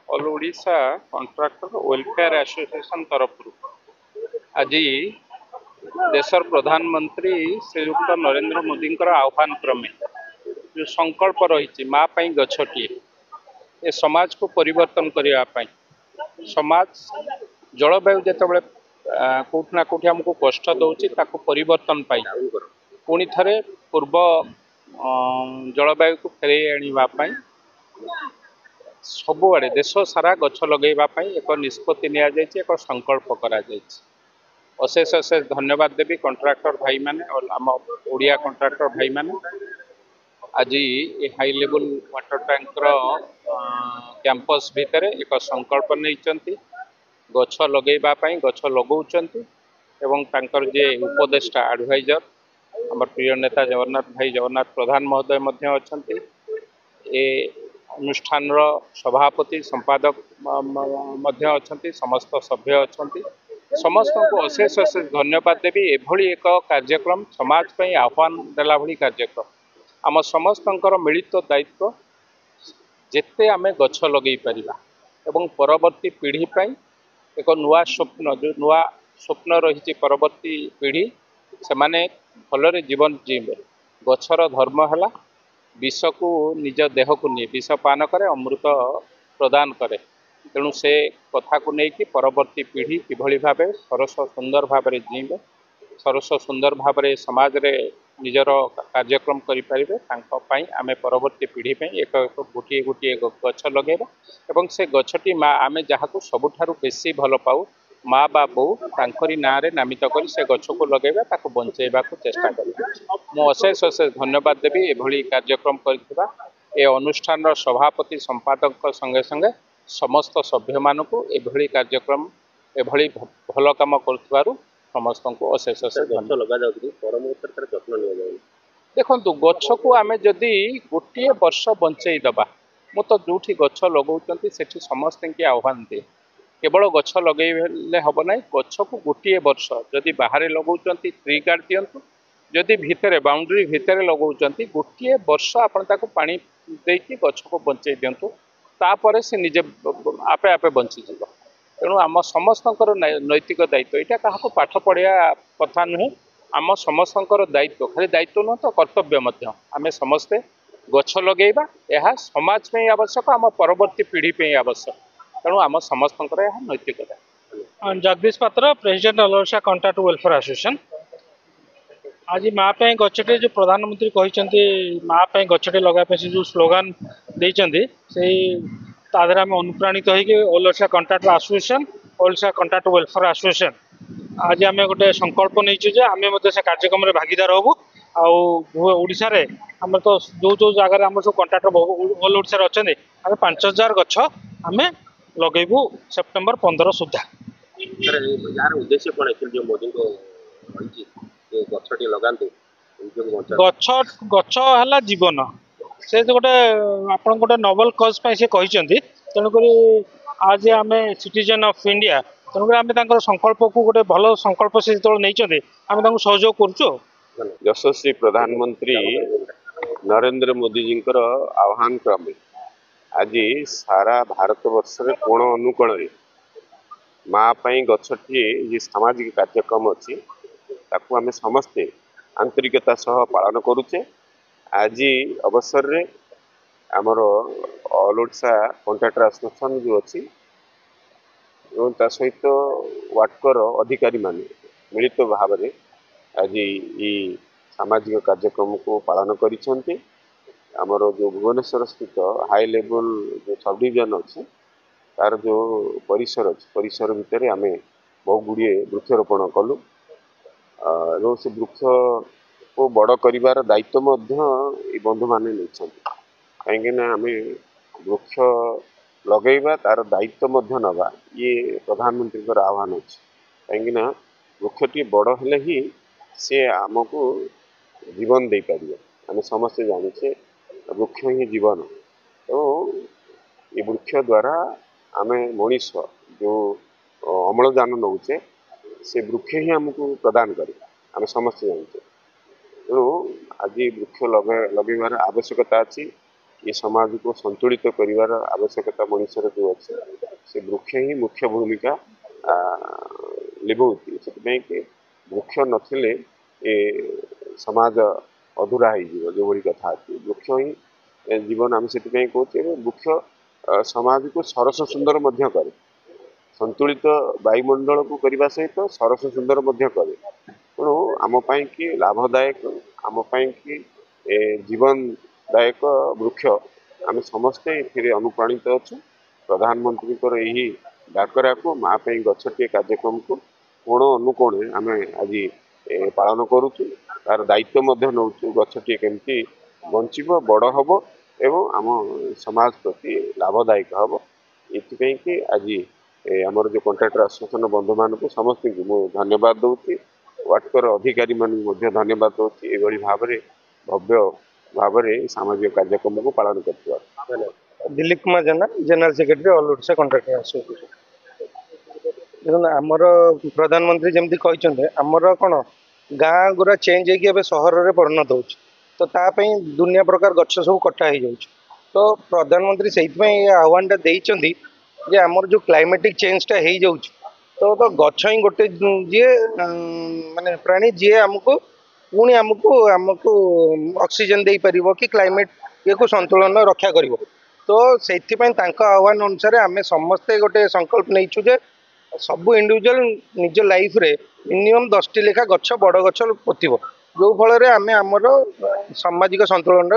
All Odisha contractor welfare association तरफ आज देशर प्रधानमंत्री श्रीयुक्त नरेंद्र मोदी आह्वान क्रमे जो संकल्प रही माँ गछटी ए समाज को परिवर्तन करने समाज जलवायु जिते कौटना कौटि आमको कष्ट दौर ताको परिवर्तन पुणी थे पूर्व जलवायु को फेर आने सबुआड़े देश सारा गछ लगेवाई एक निष्पत्ति एक संकल्प करा अशेष अशेष धन्यवाद देवी कंट्राक्टर भाई माने और आम ओडिया कंट्राक्टर भाई माने आज ये high level water tank campus भितर एक संकल्प नहीं गछ लगेवाई गछ लगाउछंती एवं तांकर जे उपदेष्टा एडवाइजर आम प्रिय नेता जगन्नाथ भाई जगन्नाथ प्रधान महोदय मध्य अछंती ए अनुष्ठान सभापति संपादक मध्य अछंती समस्त सभ्य अछंती समस्त को अशेष अशेष धन्यवाद देवी एभली एक कार्यक्रम समाज पे आह्वान देला भली कार्यक्रम आम समस्त मिलित दायित्व जेते आमे गछ लगे पारिबा एवं परवर्ती पीढ़ी पाई एक नुआ स्वप्न जो नुआ स्वप्न रही परवर्ती पीढ़ी से माने भलरे जीवन जीवे गछर धर्म है विष को निज देह को नहीं विष पान करे अमृत प्रदान करे तेणु से कथा को लेकिन परवर्ती पीढ़ी किभली भाव सरस सुंदर भाव जीवे सरस सुंदर भाव समाज रे निजर कार्यक्रम करें आमे परवर्ती पीढ़ी एक गोटे गोटे गछ लगेगा एवं से गछटी माँ आमे जहाँ सबुठारु बेसी भल पाऊ माँ बा बो तांकरी ना रे नामित कर से गछ को लगेगा ताको बंचेबा को चेष्टा करें मु अशेष अशेष धन्यवाद देवी एभली कार्यक्रम करथिबा ए अनुष्ठान सभापति संपादक संगे संगे समस्त सभ्य मानक एभली कार्यक्रम एभली भल काम करुथिबारु समस्त को अशेष अशेष गछ लगा जाउछि पर मुहूर्त तार जत्न लिया जाउछि देखंतु गछ को आमे जदि गोटे वर्ष बंचई दबा मु तो जोठी गछ लगाउछंती सेठी समस्त के आह्वान दे केवल गछ लगेले हम ना गछ को गोटे वर्ष जदि बाहर लगाउछंती ट्री गार्ड दियंतु जदि भितर बाउंड्री भितर लगाउछंती गोटे वर्ष आपण ताको पानी देकी गछ को बंचई दियंतु तापर से निजे आपे आपे बंची जीव तेणु आम समस्त नैतिक दायित्व यहाँ क्या पाठ पढ़ा कथा नुहे आम समस्त दायित्व खाली दायित्व नुह तो कर्तव्य आम समस्ते गछ लगेगा यह समाज पे आवश्यक आम परवर्ती पीढ़ी पे आवश्यक तेणु आम समस्त नैतिकता। जगदीश पात्र president all Odisha contractor welfare association आज माँ पे गछटे जो प्रधानमंत्री कहते माँ पे गछटे लगाई से जो स्लोगान देते से तादर आम अनुप्राणित होकर all Odisha contractor association Odisha contractor welfare association आज आम गोटे संकल्प नहीं आम से कार्यक्रम में भागीदार हबू आशा आम तो जो जो जगह आम सब कॉन्ट्रैक्टर ऑल ओडिशा अच्छा आम 5000 गछ आम लगेबू सेप्टेम्बर 15 सुधा। यार उद्देश्य कौन है जो मोदी को गछटी लगाते गछ गछ है जीवन से गोटे आप गोटे नोबल कज से कहते तेणुक आज आम सिटीजन ऑफ इंडिया तेणुक आम संकल्प को गोटे भल संकल्प से जो नहीं आम सहयोग कर यशस्वी प्रधानमंत्री नरेंद्र मोदी जी आह्वान क्रमे आज सारा भारत वर्ष कोण अनुकोण माँ गछटी ये सामाजिक कार्यक्रम अच्छी ताकू आम समस्ते आंतरिकता सह पालन करुचे आज अवसर रे आमर ऑल ओडिशा कॉन्ट्रैक्टर एसोसिएशन जो अच्छी ता सहित वाटकर अधिकारी माने मिलित भाव में आज ये सामाजिक कार्यक्रम को पालन करिसेंते आमर जो भुवनेश्वर स्थित हाई लेवल जो सब डिविजन अच्छे तार जो परिसर अच्छे परिसर भितर आम बहु गुड़िए वृक्षरोपण कलु और से वृक्ष को बड़ कर दायित्व बंधु मैंने नहीं कहीं आम वृक्ष लगेगा तार दायित्व नवा ये प्रधानमंत्री आह्वान अच्छे कहीं वृक्षटी बड़ हेले ही सी आमको जीवन दे पार आम समस्ते जाने वृक्ष ही जीवन तो ये वृक्ष द्वारा आम मनीष जो अम्लजान नौचे से वृक्ष ही आमको प्रदान करे आम समस्ते जानते तेणु आज वृक्ष लगेबार आवश्यकता अच्छी ये समाज को संतुलित करिवार आवश्यकता मनुष्य जो अच्छे से वृक्ष ही मुख्य भूमिका लिभौती से कि वृक्ष नथिले ए समाज अधूरा हो जो कथा अच्छी वृक्ष ही जीवन आम से कहे वृक्ष समाज को सरस सुंदर करे संतुलित वायुमंडल को करने सहित सरस सुंदर करे तेणु आम कि लाभदायक आम कि जीवनदायक वृक्ष आम समस्ते ए अनुप्राणित अच्छु प्रधानमंत्री यही डाकरा को माँ पे गछटे कार्यक्रम को कोण अनुकोणे आम आज पालन करुचु तार दायित्व नौ गछटे केमती बंचब बड़ हम एवं आम समाज प्रति लाभदायक हम ये आज आमर जो कंट्राक्टर एसोसिएशन बंधु मान समस्त को धन्यवाद दूसरी वाटकर अधिकारी मानू धन्यवाद दूसरी ये भाव में भव्य भाव में सामाजिक कार्यक्रम को पालन कर Dilip Kumar Jena general secretary all Odisha contractor association देखो आमर प्रधानमंत्री जमती कहते आमर कौन गाँ गुरा चेंज होगी सहर में परिणत हो तो तापाई दुनिया प्रकार गछ सब कटा हो तो प्रधानमंत्री से आह्वान देते जे आमर जो क्लाइमेटिक चेंजटा हो तो गछ ही गोटे जी माने प्राणी जी आमको पुणी आमको ऑक्सीजन दे पार कि क्लाइमेट ये को संतुलन रक्षा कर तो से आह्वान अनुसार आम समस्ते गोटे संकल्प नहीं जे सबू इंडिविजुअल निज लाइफ रे मिनिमम 10टी लेखा गछ बड़ गछ पोतिब जो फल आम आमर सामाजिक संतुलन